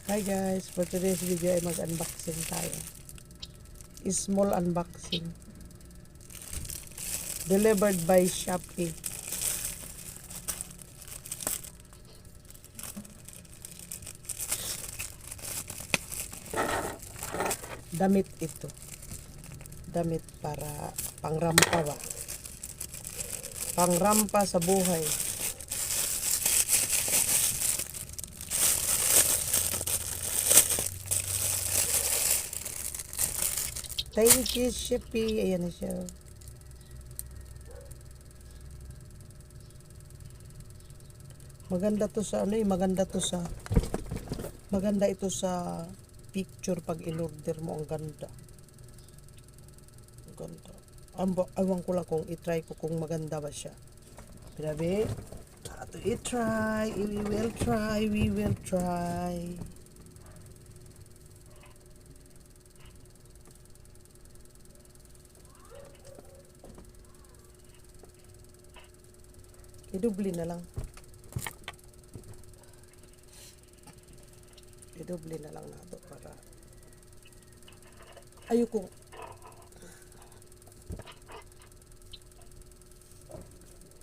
Hi guys, for today's video ay mag-unboxing tayo. Small unboxing. Delivered by Shopee. Damit ito. Damit para pangrampa ba? Pangrampa sa buhay. Thank you, Shopee. Ayan na siya. Maganda to sa maganda ito sa picture pag in-order mo. Ang ganda. Ang ganda. Awan ko lang kung i-try ko kung maganda ba siya. Grabe. I-try. We will try. I-double na lang. I-double na lang nato para ayoko.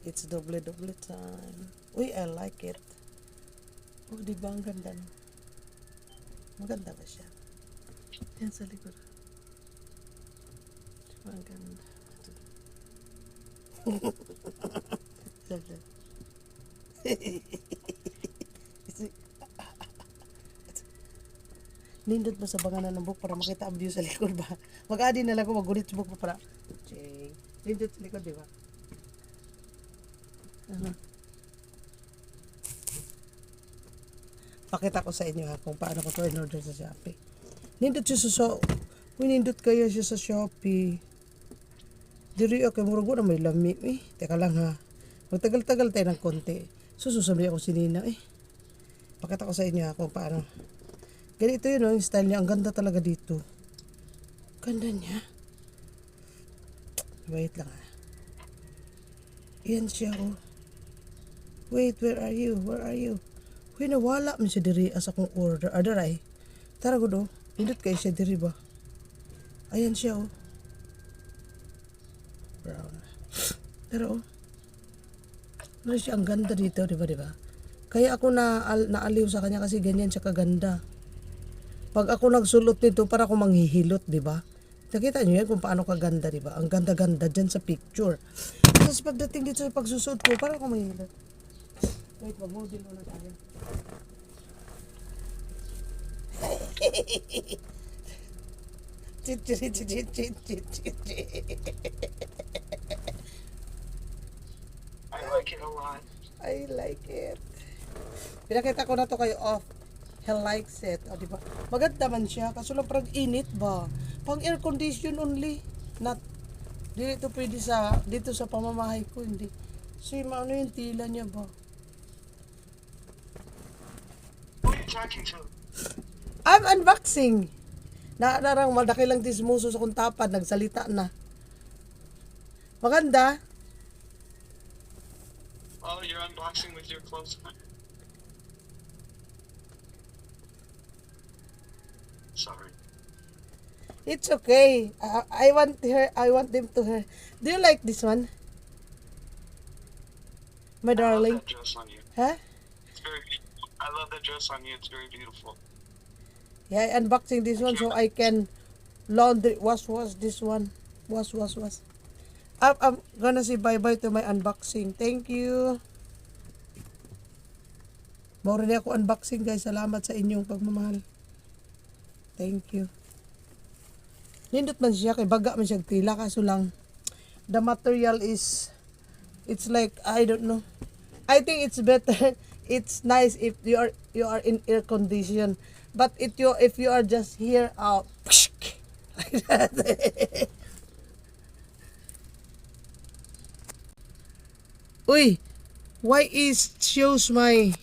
It's double time. Uy, I like it. Oh, di ba ang ganda? Maganda ba siya? Yan sa likod. Di ba ang ganda? Nindot mo sa banganan ng book para makita ang view sa likod ba? Mag-adi na lang ko, mag-gunit sa book mo para nindot sa likod, di ba? Pakita ko sa inyo ha kung paano ko to in-order sa Shopee. Nindot siya nindot kayo siya sa Shopee. Diri ako, murag ko na may lami eh. Teka lang ha. Magtagal-tagal tayo ng konti. Sususabi ako sinina eh. Pakita ko sa inyo ha kung paano. Ganito yun yung style niya. Ang ganda talaga dito. Ganda niya. Wait lang ha. Yan siya oh. Wait, where are you? Where are you? Uy, nawala man siya diri as akong order. Adaray. Tara ko do. Hindot kayo siya diri ba? Ayan siya oh. Brown. Pero oh. Ano siya, ang ganda dito, di ba? Kaya ako naaliw sa kanya kasi ganyan siya kaganda. Pag ako nagsulot nito, para ako manghihilot, di ba? Nakita niyo yan kung paano kaganda, di ba? Ang ganda-ganda dyan sa picture. Tapos pagdating dito sa pagsusot ko, para ako manghihilot. Wait, mag-model muna tayo. I like it a lot. I like it. Pinakita ko na to kayo off. He likes it. O, diba? Maganda man siya. Kaso lang parang init ba? Pang air condition only. Not, dito pwede dito sa pamamahay ko, hindi. So, ano yung tila niya ba? Who are you talking to? I'm unboxing. Narang malaki lang tismuso sa kong tapad. Nagsalita na. Maganda. Oh, you're unboxing with your close friend. Sorry. It's okay. I want them to hear. Do you like this one? My I love darling. that dress on you. Huh? It's very beautiful. I love that dress on you. It's very beautiful. Yeah, unboxing this one so I can laundry wash this one. Wash. I'm gonna say bye-bye to my unboxing. Thank you. Mauro na ako unboxing guys. Salamat sa inyong pagmamahal. Thank you. Nindot man siya kay baga man siya tila kaso lang the material is it's like I don't know. I think it's better. It's nice if you are in air condition. But if you are just here out like that. Uy, why is shows my